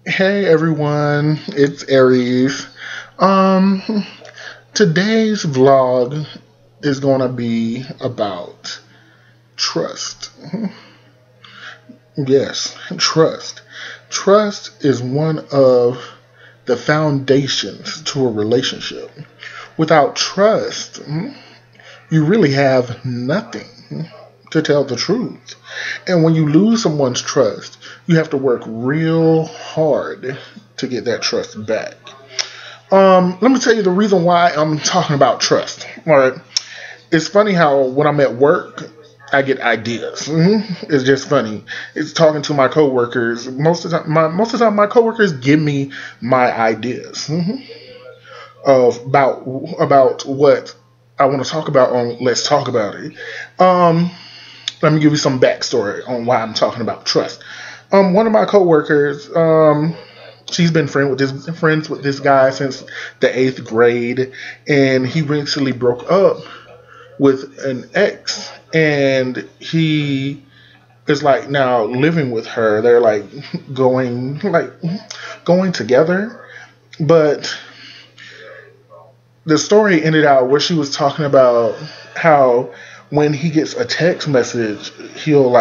Hey everyone, it's Aries. Um, Today's vlog is gonna be about trust. Yes, trust. Trust is one of the foundations to a relationship. Without trust, you really have nothing, to tell the truth. And when you lose someone's trust, you have to work real hard to get that trust back. Let me tell you the reason why I'm talking about trust. All right. It's funny how when I'm at work, I get ideas. It's just funny. It's talking to my coworkers. Most of the time, my coworkers give me my ideas of about what I want to talk about on Let's Talk About It. Let me give you some backstory on why I'm talking about trust. One of my coworkers, she's been friends with this guy since the 8th grade, and he recently broke up with an ex, and he is like now living with her. They're going together, but the story ended out where she was talking about how when he gets a text message, he'll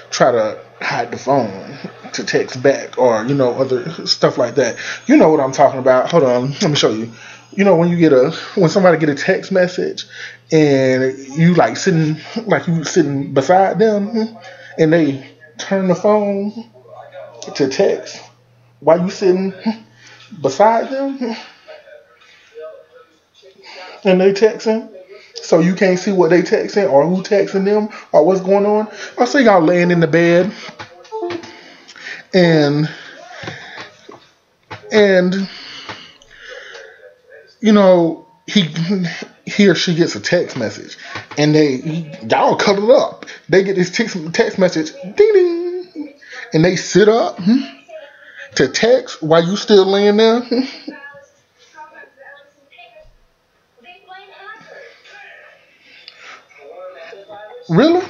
try to hide the phone to text back, or other stuff like that. You know what I'm talking about. Hold on, let me show you. When somebody get a text message and you sitting beside them, and they turn the phone to text while you sitting beside them, and they texting, so you can't see what they texting or who texting them or what's going on. I see y'all laying in the bed, and he or she gets a text message, and y'all cuddle up. They get this text message, ding ding, and they sit up to text while you still laying there. Really?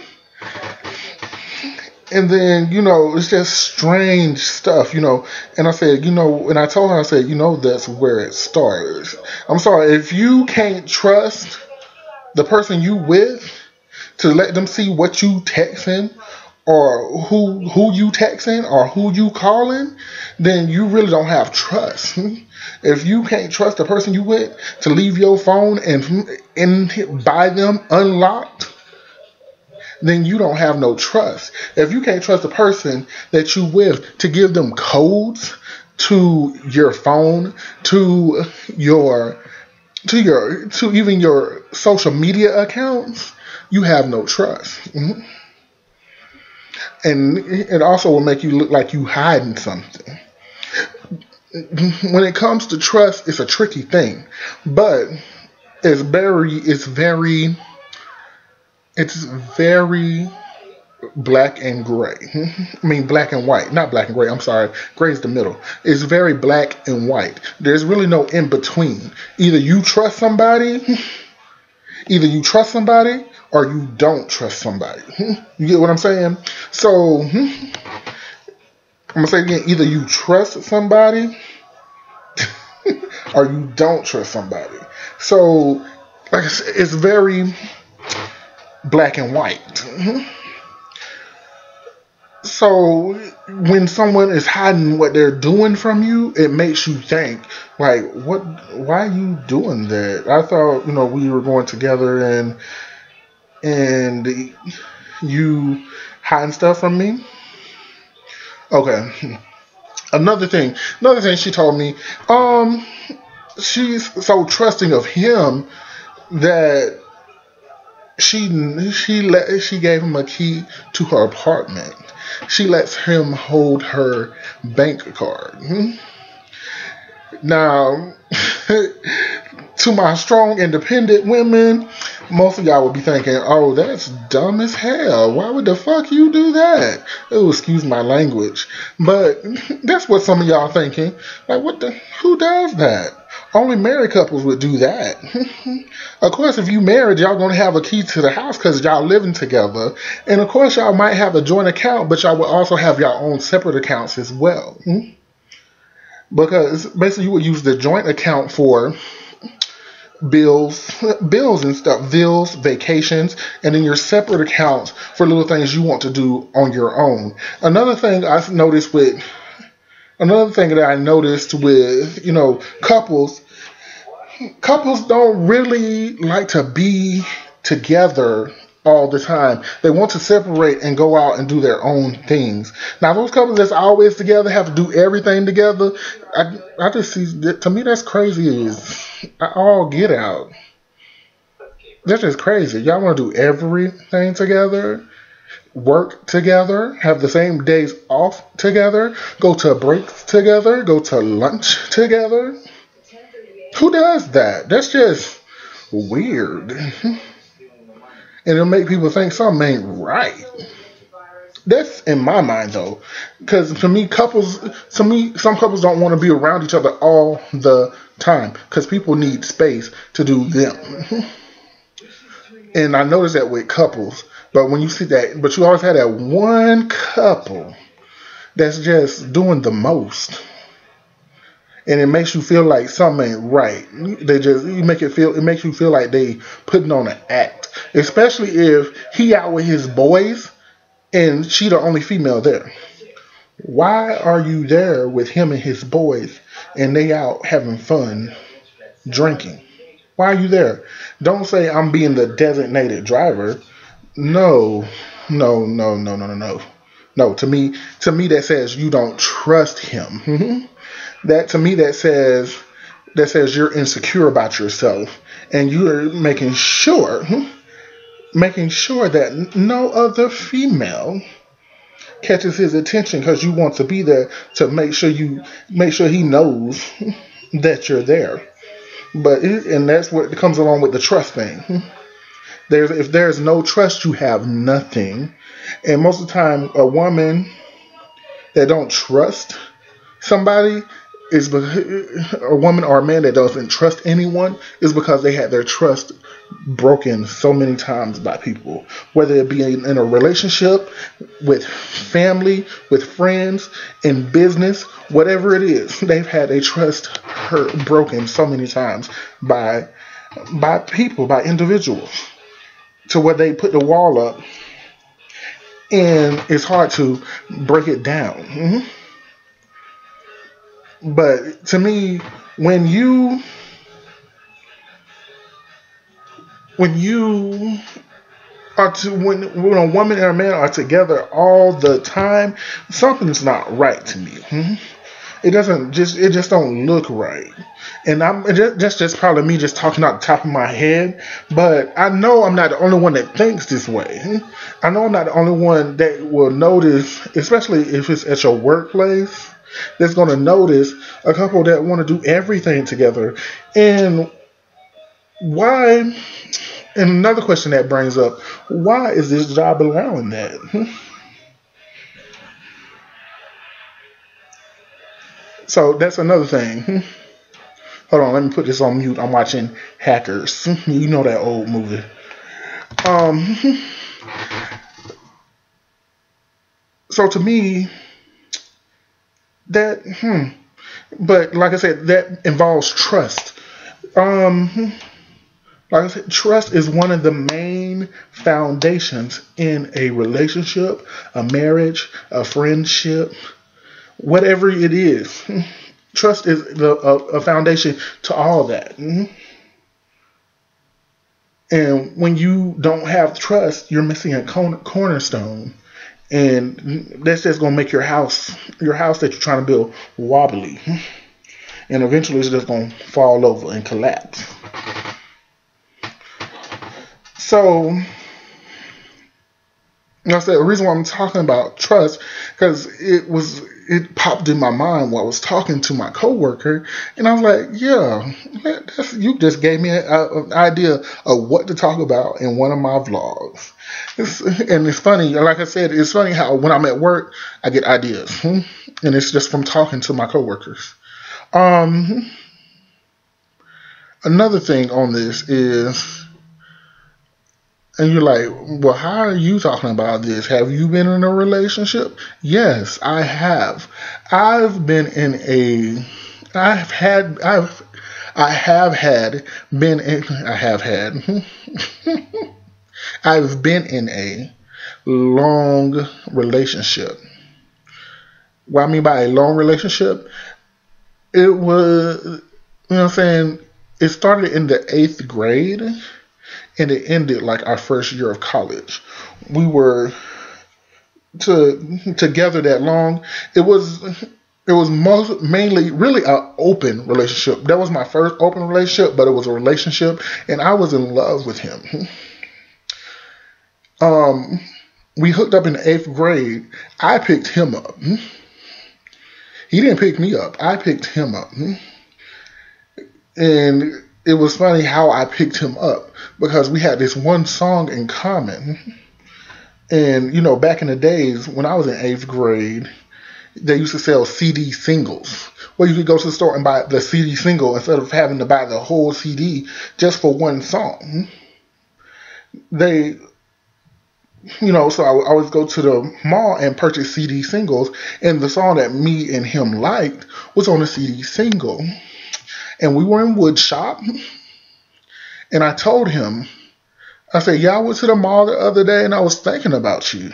And then, it's just strange stuff, And I said, and I told her, I said, that's where it starts. I'm sorry, if you can't trust the person you with to let them see what you texting, or who you texting, or who you calling, then you really don't have trust. If you can't trust the person you with to leave your phone and by them unlocked, then you don't have no trust. If you can't trust the person that you with to give them codes to your phone, to even your social media accounts, you have no trust. And it also will make you look like you hiding something. When it comes to trust, it's a tricky thing, but it's very black and gray. I mean, black and white. Not black and gray. I'm sorry. Gray is the middle. It's very black and white. There's really no in between. Either you trust somebody, or you don't trust somebody. You get what I'm saying? So, I'm going to say again, either you trust somebody, or you don't trust somebody. So, like I said, it's very black and white. So when someone is hiding what they're doing from you, it makes you think, why are you doing that? I thought, we were going together, and you hiding stuff from me. Okay. Another thing she told me, she's so trusting of him that she gave him a key to her apartment. She lets him hold her bank card. Now, to my strong, independent women, most of y'all would be thinking, "Oh, that's dumb as hell. Why would the fuck you do that?" Oh, excuse my language, but that's what some of y'all thinking. Like, what the? Who does that? Only married couples would do that. Of course, if you married, y'all gonna have a key to the house because y'all living together, and of course, y'all might have a joint account, but y'all will also have your own separate accounts as well. Because basically, you would use the joint account for bills, bills and stuff, bills, vacations, and then your separate accounts for little things you want to do on your own. Another thing that I noticed with couples don't really like to be together all the time. They want to separate and go out and do their own things. Now, those couples that's always together have to do everything together. I just see that, to me that's crazy as all get out. That's just crazy. Y'all want to do everything together, work together, have the same days off together, go to breaks together, go to lunch together. Who does that? That's just weird. And it'll make people think something ain't right. That's in my mind though, because some couples don't want to be around each other all the time because people need space to do them. And I notice that with couples, but when you see that, but you always have that one couple that's just doing the most, and it makes you feel like something ain't right. It makes you feel like they putting on an act, especially if he out with his boys and she the only female there. Why are you there with him and his boys and they out having fun drinking? Why are you there? Don't say I'm being the designated driver. No, no. No, to me that says you don't trust him. That to me that says you're insecure about yourself and you're making sure that no other female catches his attention because you want to be there to make sure he knows that you're there. And that's what comes along with the trust thing. If there's no trust, you have nothing. And most of the time, a woman that don't trust somebody a woman or a man that doesn't trust anyone is because they had their trust broken so many times by people, whether it be in a relationship, with family, with friends, in business, whatever it is. They've had their trust broken so many times by people, by individuals, to where they put the wall up and it's hard to break it down. But to me, when when a woman and a man are together all the time, something's not right to me. It just don't look right. And that's just probably me just talking out the top of my head. But I know I'm not the only one that thinks this way. I know I'm not the only one that will notice, especially if it's at your workplace, that's going to notice a couple that want to do everything together. And why? And another question that brings up, why is this job allowing that? So that's another thing. Hold on, let me put this on mute. I'm watching Hackers. You know that old movie. Um, so to me, that, but like I said, that involves trust. Like I said, trust is one of the main foundations in a relationship, a marriage, a friendship, whatever it is. Trust is a foundation to all that. And when you don't have trust, you're missing a cornerstone. And that's just going to make your house that you're trying to build wobbly. And eventually it's just going to fall over and collapse. So, I said the reason why I'm talking about trust because it popped in my mind while I was talking to my coworker, and I was like, yeah, you just gave me an idea of what to talk about in one of my vlogs. And it's funny, like I said, it's funny how when I'm at work, I get ideas, and it's just from talking to my coworkers. Um, Another thing on this is, and you're like, well, how are you talking about this? Have you been in a relationship? Yes, I have. I've been in a, I've had, I've, I have had, been in, I have had, I've been in a long relationship. What I mean by a long relationship, it was, you know what I'm saying? It started in the eighth grade and it ended like our first year of college. We were together that long. It was most mainly really an open relationship. That was my first open relationship, but it was a relationship, and I was in love with him. Um, we hooked up in the eighth grade. I picked him up. He didn't pick me up. I picked him up, and it was funny how I picked him up because we had this one song in common. And back in the days when I was in eighth grade, they used to sell CD singles. Where you could go to the store and buy the CD single instead of having to buy the whole CD just for one song. They, so I would always go to the mall and purchase CD singles, and the song that me and him liked was on a CD single. And we were in wood shop, and I told him, I said, yeah, I went to the mall the other day and I was thinking about you.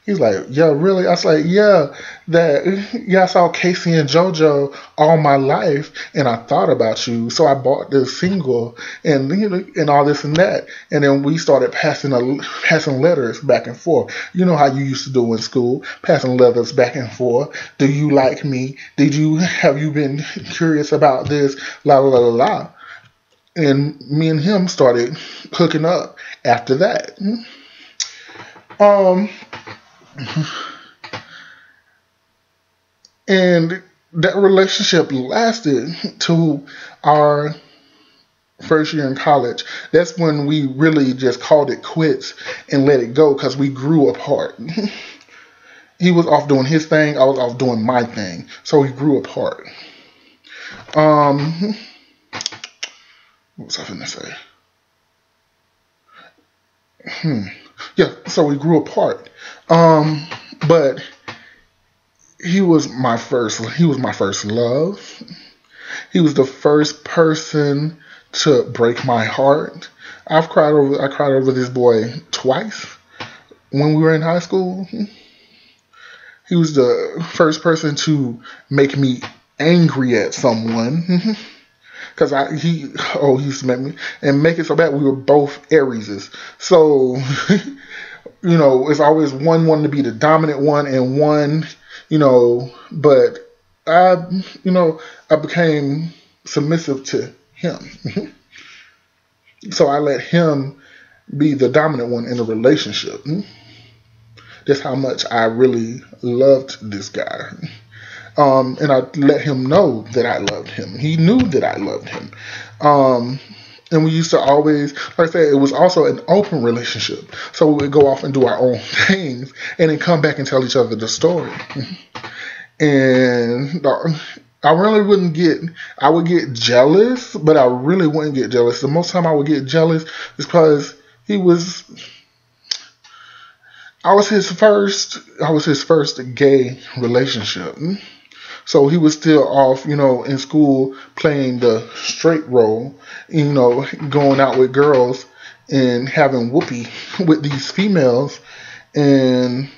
He's like, yeah, really? I was like, yeah, I saw Casey and JoJo all my life and I thought about you. So I bought this single and and all this and that. And then we started passing letters back and forth. You know how you used to do in school, passing letters back and forth. Do you like me? Have you been curious about this? La la la la. And me and him started hooking up after that. Um, and that relationship lasted to our first year in college. That's when we really just called it quits and let it go because we grew apart. He was off doing his thing, I was off doing my thing. So we grew apart. What was I going to say? Yeah, so we grew apart. But he was my first love. He was the first person to break my heart. I cried over this boy twice when we were in high school. He was the first person to make me angry at someone. Because he used to make me and make it so bad. We were both Aries. So, it's always one wanting to be the dominant one and one, but I became submissive to him. So I let him be the dominant one in the relationship. That's how much I really loved this guy. And I let him know that I loved him. He knew that I loved him. And we used to always, like I said, it was also an open relationship. So we would go off and do our own things and then come back and tell each other the story. And I would get jealous, but I really wouldn't get jealous. The most time I would get jealous is because I was his first gay relationship. So he was still off, in school playing the straight role, going out with girls and having whoopee with these females. And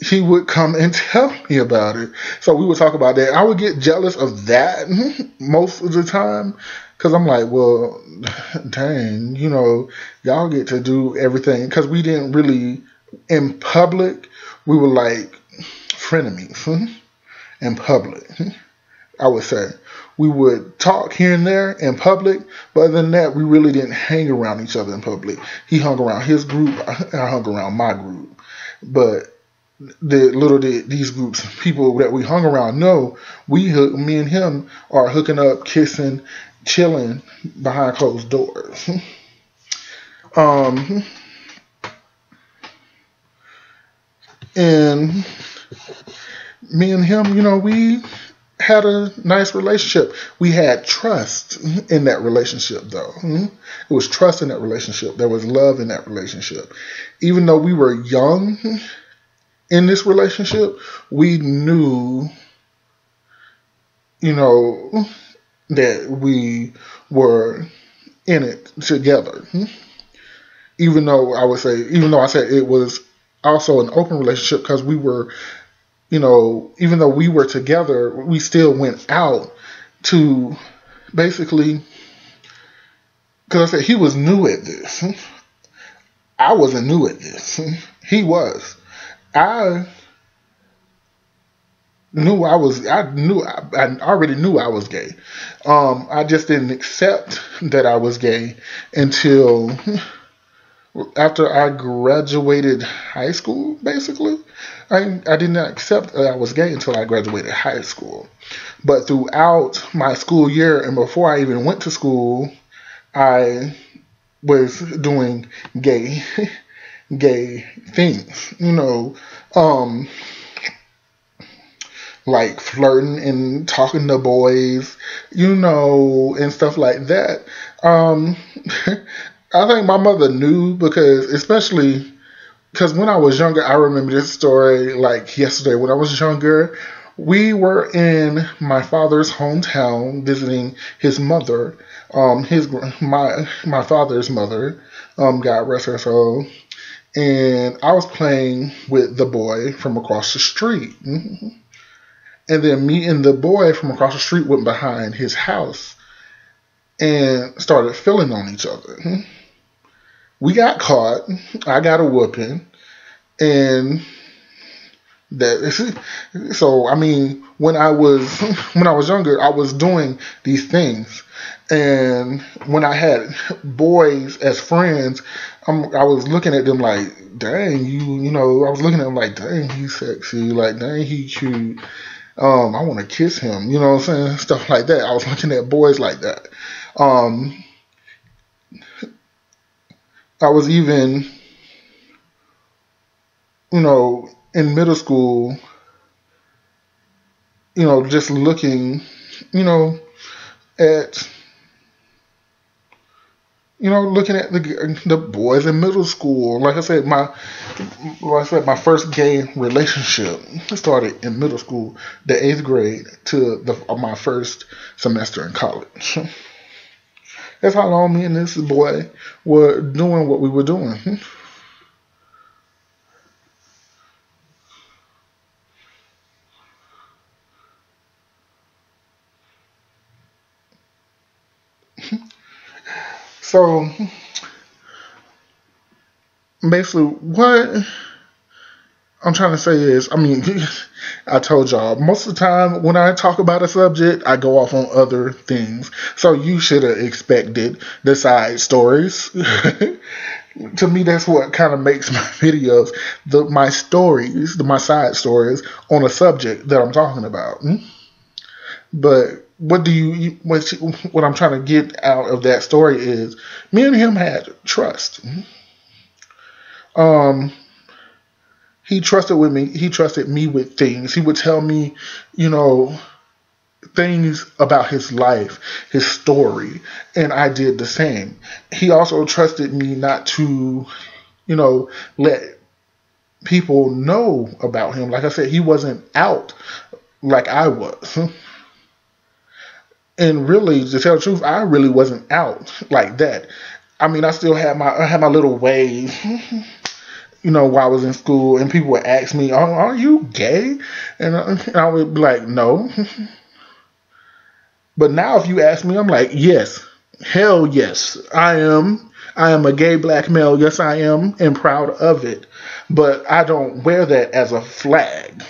he would come and tell me about it. So we would talk about that. I would get jealous of that most of the time because I'm like, well, dang, y'all get to do everything. Because we didn't really, in public, we were like frenemies. In public. I would say. We would talk here and there in public, but other than that, we really didn't hang around each other in public. He hung around his group, I hung around my group. But these groups, people that we hung around, know me and him are hooking up, kissing, chilling behind closed doors. um, and me and him, we had a nice relationship. We had trust in that relationship, though. It was trust in that relationship. There was love in that relationship. Even though we were young in this relationship, we knew, that we were in it together. Even though I said it was also an open relationship, because we were, even though we were together, we still went out to basically, because I said he was new at this. I wasn't new at this. He was. I already knew I was gay. I just didn't accept that I was gay until after I graduated high school, basically. I did not accept that I was gay until I graduated high school. But throughout my school year and before I even went to school, I was doing gay things, like flirting and talking to boys, and stuff like that. I think my mother knew, especially because when I was younger, I remember this story like yesterday. When I was younger, we were in my father's hometown visiting his mother, my father's mother, God rest her soul. And I was playing with the boy from across the street. And then me and the boy from across the street went behind his house and started feeling on each other. We got caught. I got a whooping. And when I was younger, I was doing these things. And when I had boys as friends, I was looking at them like, dang, I was looking at them like, dang, he's sexy, like, dang, he cute. I want to kiss him, you know what I'm saying? Stuff like that. I was looking at boys like that. I was even, in middle school, just looking, at, looking at the boys in middle school. Like I said, my first gay relationship started in middle school, the 8th grade to my first semester in college. That's how long me and this boy were doing what we were doing. So basically, what I'm trying to say is, I told y'all, most of the time when I talk about a subject, I go off on other things. So you should have expected the side stories. To me, that's what kind of makes my videos, my my side stories on a subject that I'm talking about. But what I'm trying to get out of that story is, me and him had trust. He trusted with me. He trusted me with things. He would tell me, things about his life, his story, and I did the same. He also trusted me not to, let people know about him. Like I said, he wasn't out like I was. And really, to tell the truth, I really wasn't out like that. I still had my little ways. While I was in school, and people would ask me, are you gay? And I would be like, no. But now if you ask me, I'm like, yes. Hell yes. I am a gay black male. Yes, I am, and proud of it. But I don't wear that as a flag.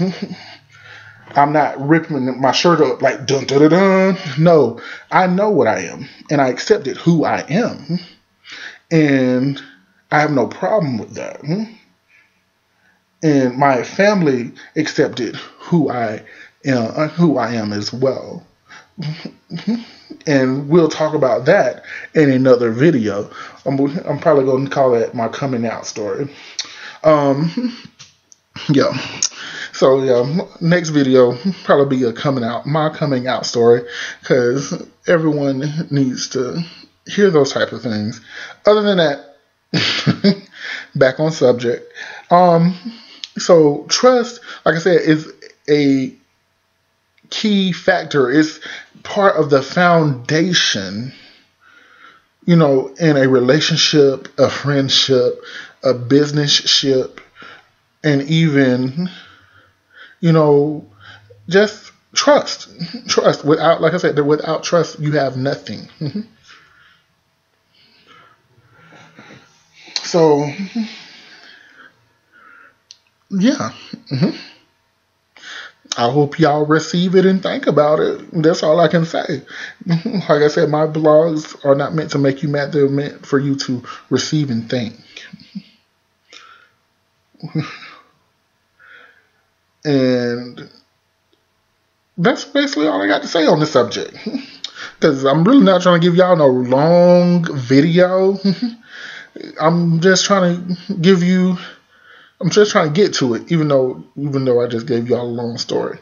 I'm not ripping my shirt up like dun dun dun dun. No, I know what I am, and I accepted who I am, and I have no problem with that. And my family accepted who I am as well. And we'll talk about that in another video. I'm probably going to call that my coming out story. Yeah. So yeah, next video probably be my coming out story, because everyone needs to hear those type of things. Other than that, back on subject. So trust, like I said, is a key factor. It's part of the foundation, in a relationship, a friendship, a business ship, and even, just trust. Trust. Without, like I said, without trust, you have nothing. So, yeah. I hope y'all receive it and think about it. That's all I can say. Like I said, my blogs are not meant to make you mad. They're meant for you to receive and think. And that's basically all I got to say on the subject. Because I'm really not trying to give y'all no long video. I'm just trying to get to it, even though I just gave y'all a long story.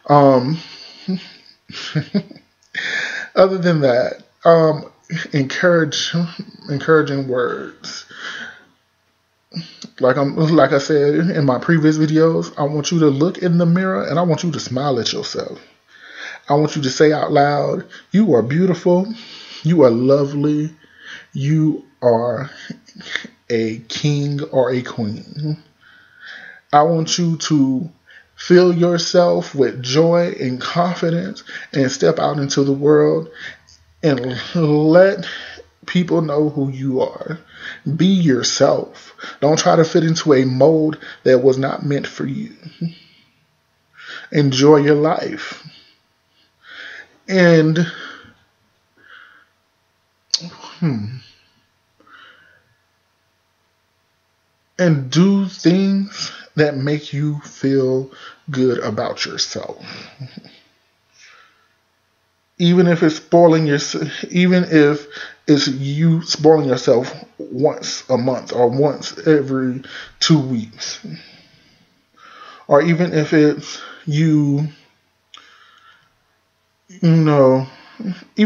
Other than that, encouraging words. Like I said in my previous videos, I want you to look in the mirror and I want you to smile at yourself. I want you to say out loud, you are beautiful, you are lovely, you are a king or a queen. I want you to fill yourself with joy and confidence and step out into the world and let people know who you are. Be yourself. Don't try to fit into a mold that was not meant for you. Enjoy your life. And and do things that make you feel good about yourself. Even if it's you spoiling yourself once a month or once every 2 weeks. Or even if it's even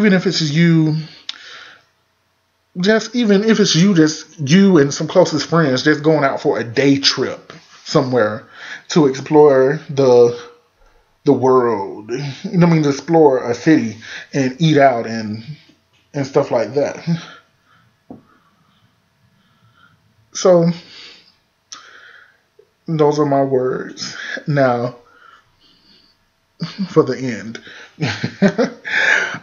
if it's you and some closest friends just going out for a day trip somewhere to explore the world. To explore a city and eat out and stuff like that. So those are my words. Now for the end.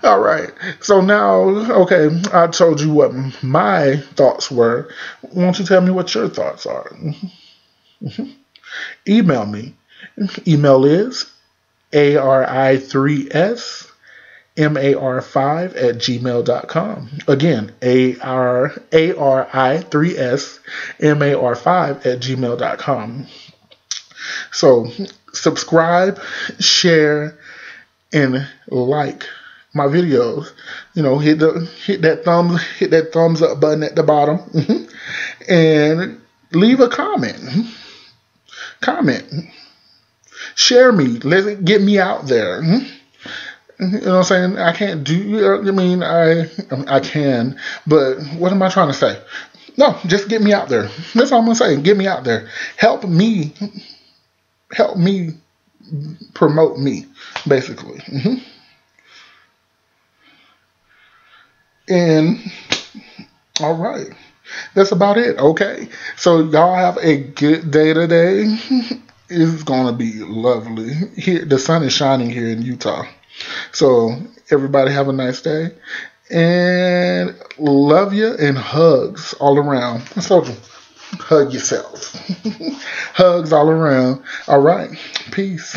All right. So now, okay, I told you what my thoughts were. Won't you tell me what your thoughts are? Email me. Email is ari3smar5@gmail.com. Again, ari3smar5@gmail.com. So subscribe, share, and like my videos. Hit that thumbs up button at the bottom, and leave a comment. Share me. Get me out there. You know what I'm saying? I can't do. I can, but what am I trying to say? No, just get me out there. That's all I'm gonna say. Get me out there. Help me promote me, basically. And all right, that's about it. Okay, so y'all have a good day today. It's gonna be lovely here. The sun is shining here in Utah, so everybody have a nice day, and love you, and hugs all around. I told you, hug yourself. Hugs all around. All right, peace.